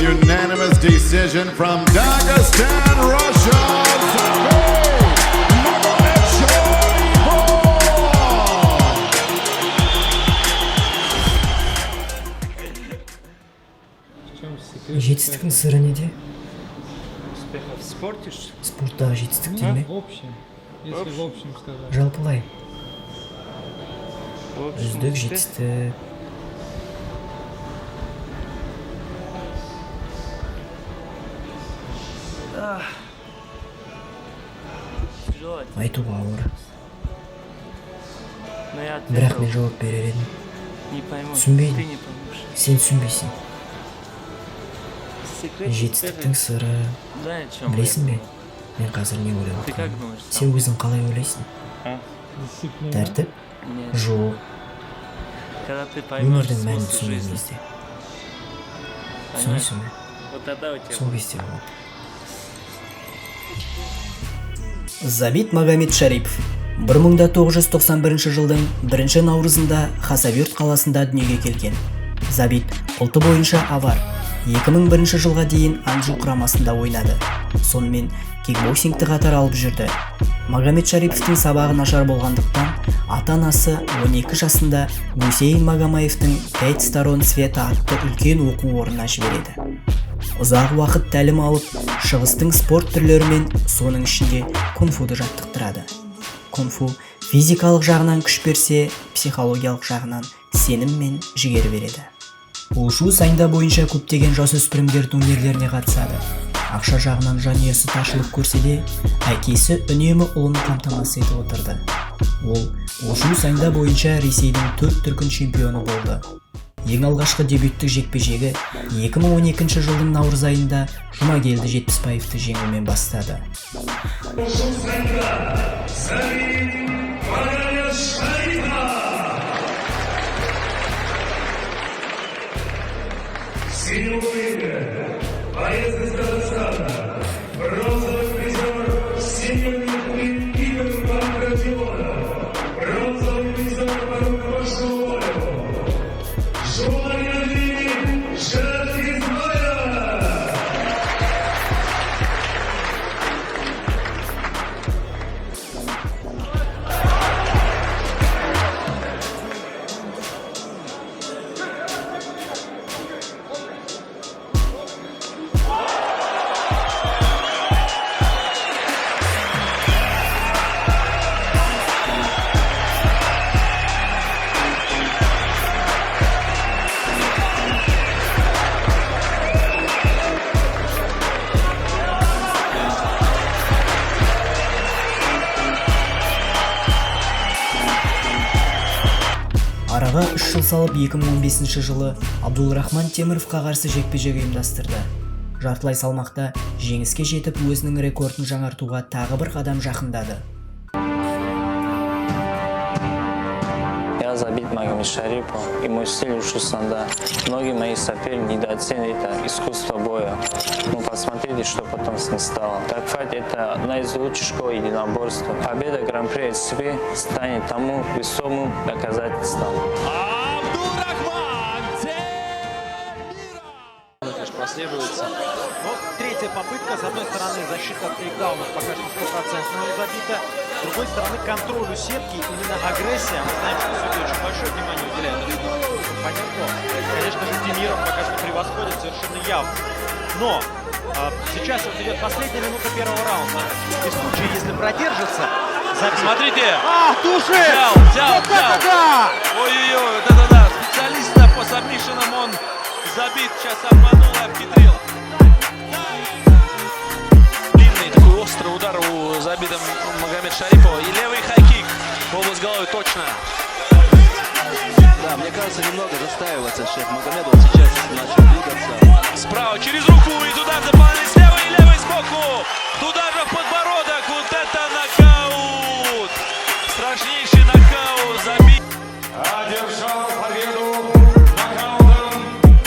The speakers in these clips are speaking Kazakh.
unanimous decision from Dagestan, Russia. Жетістіктің сыры неде? Успеха в спорте? Спорттағы жетістік değil ме? В общем, если в общем сказать. Жалпылай. В общем, Үздік успех. жетістік. Тяжело это. Айтуға ауыр. Но я Бірақ ответил, мен жауап берер едім. не пойму, Түсінбеймін. ты не поймешь. Сен түсінбейсің. Секрет Жетістіктің успеха, сыры. да, о чем Білесің бе? я Мен қазір не ойлап Ты как отырмын? думаешь? Сен өзің қалай ойлайсың? Дисциплина. Тәртіп? Нет. Жоқ. Когда ты поймешь Өмірдің мәнін смысл түсінген жизни, кезде. понимаешь? Түсінесің бе? Вот тогда у тебя Сол кезде болады. Забит Магомед Шарипов 1991 жылдың 1 наурызында Хасавюрт қаласында дүниеге келген. Забит ұлты бойынша авар. 2001 жылға дейін Анжу құрамасында ойнады. Сонымен кикбоксингті қатар алып жүрді. Магомед Шариповтың сабағы нашар болғандықтан, ата-анасы 12 жасында Гусейн Магомаевтың 5 сторон света атты үлкен оқу орнына жібереді. Ұзақ уақыт тәлім алып, шығыстың спорт түрлерімен, соның ішінде кунг-фуды жаттықтырады. Кунг-фу физикалық жағынан күш берсе, психологиялық жағынан сенім мен жігер береді. Ушу сайында бойынша көптеген жасөспірімдер турнирлеріне қатысады. Ақша жағынан жанұясы ташылып көрсе де, әкесі үнемі ұлын қамтамасыз етіп отырды. Ол ушу сайында бойынша Ресейдің 4 дүркін чемпионы болды. Ең алғашқы дебюттік жекпе-жегі 2012 жылдың наурыз айында Жұмагелді Жетпісбаевты жеңумен бастады. Араға 3 жыл салып 2015 жылы Абдулрахман Теміровқа қарсы жекпе-жек ұйымдастырды. Жартылай салмақта жеңіске жетіп, өзінің рекордын жаңартуға тағы бір қадам жақындады. Я Забит Магомед Шарипов, и мой стиль ушу санда. Многие мои соперники недооценили это искусство боя. Ну, посмотрите, что потом с ним стало. Такфайт — это одна из лучших школ единоборства. Победа Гран-при СП станет тому весомым доказательством. Последуется. Вот третья попытка. С одной стороны, защита от тейкдаунов пока что 100% забита. С другой стороны, контроль у сетки, именно агрессия. Мы знаем, что судьи очень большое внимание уделяют. Понятно. Конечно же, Демиров пока что превосходит совершенно явно. Но сейчас вот идет последняя минута первого раунда. И в случае, если продержится, забит. Смотрите! Тушит! Взял! Да! Ой-ой-ой, да-да-да. Специалиста по сабмишинам он Забит, сейчас обманул и обхитрил. Длинный такой острый удар у Забита Магомед Шарипова. И левый хайкик в область головы точно. Да, мне кажется, немного застаивается шеф Магомедов. Сейчас начал двигаться. Справа через руку и туда дополнительно с левой и левой сбоку. Туда же в подбородок. Вот это нокаут. Страшнейший нокаут. Забит. Одержал победу нокаутом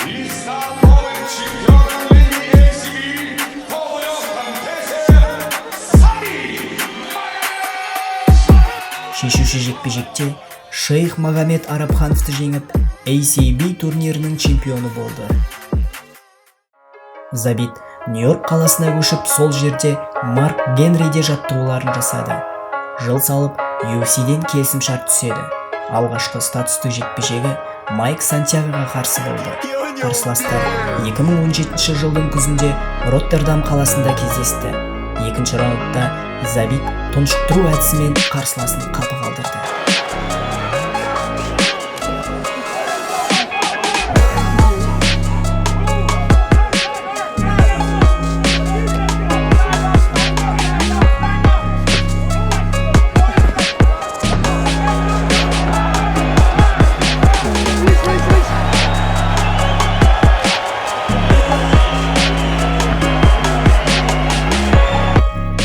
и стал новым чемпионом Лиги ACB в полулегком весе Забит Магомед. Шешуші жекпе-жекте Шейх Магомед Арабхановты жеңіп, ACB турнирінің чемпионы болды. Забит Нью-Йорк қаласына көшіп, сол жерде Марк Генриде жаттығуларын жасады. Жыл салып UFC-ден келісімшарт түседі. Алғашқы статустық жекпе-жегі Майк Сантьягоға қарсы болды. Қарсыластар 2017 жылдың күзінде Роттердам қаласында кездесті. Екінші раундта Забит тұншықтыру әдісімен қарсыласын қапы қалдырды.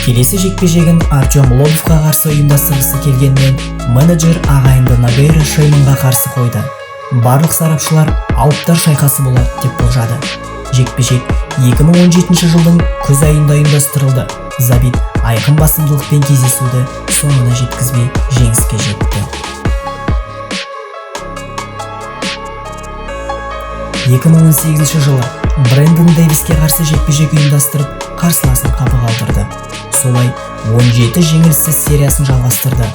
Келесі жекпе-жегін Артем Лобовқа қарсы ұйымдастырғысы келгенмен, менеджер ағайынды Нагайра Шейманға қарсы қойды. Барлық сарапшылар алыптар шайқасы болады деп болжады. Жекпе-жек 2017 жылдың күз айында ұйымдастырылды. Забит айқын басымдылықпен кездесуді соңына жеткізбей жеңіске жетті. 2018 жылы Брэндон Дэвиске қарсы жекпе-жек ұйымдастырып, қарсыласын қапы қалдырды. Солай 17 жеңіліссіз сериясын жалғастырды.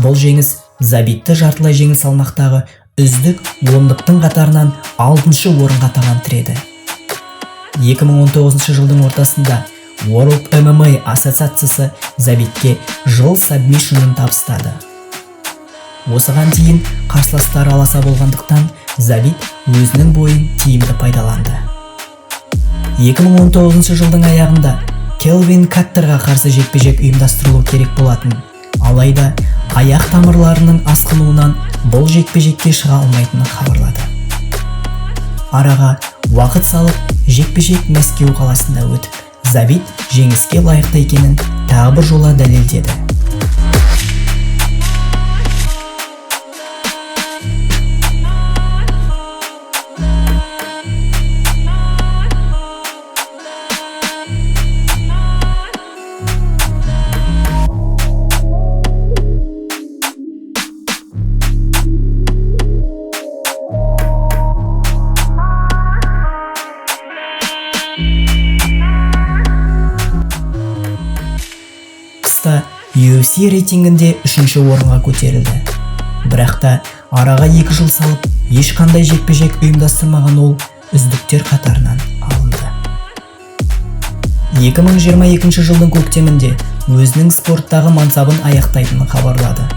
Бұл жеңіс Забитті жартылай жеңіл салмақтағы үздік 10-дықтың қатарынан 6-шы орынға тағантыреді. 2019 жылдың ортасында World MMA ассоциациясы Забитке жыл сабмишнын табыстады. Осыған дейін қарсыластары аласа болғандықтан Забит өзінің бойын тиімді пайдаланды. 2019 жылдың аяғында Келвин Каттерға қарсы жекпе-жек ұйымдастырылу керек болатын. Алайда аяқ тамырларының асқынуынан бұл жекпе-жекке шыға алмайтыны хабарлады. Араға уақыт салып, жекпе-жек Мәскеу қаласында өтіп, Забит жеңіске лайықты екенін тағы бір жола дәлелдеді. UFC рейтингінде 3-ші орынға көтерілді. Бірақ та араға 2 жыл салып, ешқандай жекпе-жек ұйымдастырмаған ол үздіктер қатарынан алынды. 2022 жылдың көктемінде өзінің спорттағы мансабын аяқтайтынын хабарлады.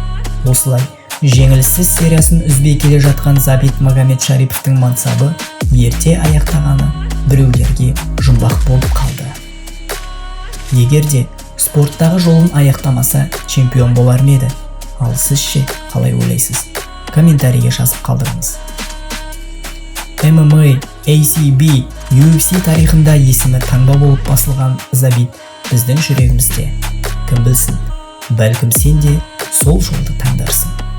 Осылай, жеңіліссіз сериясын үзбей келе жатқан Забит Магомедшариповтың мансабы ерте аяқтағаны біреулерге жұмбақ болып қалды. Егерде спорттағы жолын аяқтамаса, чемпион болар ма еді? Ал сіз ше, қалай ойлайсыз? Комментарийге жазып қалдырыңыз. MMA, ACB, UFC тарихында есімі таңба болып басылған Забит біздің жүрегімізде. Кім білсін, бәлкім сен де сол жолды таңдарсың.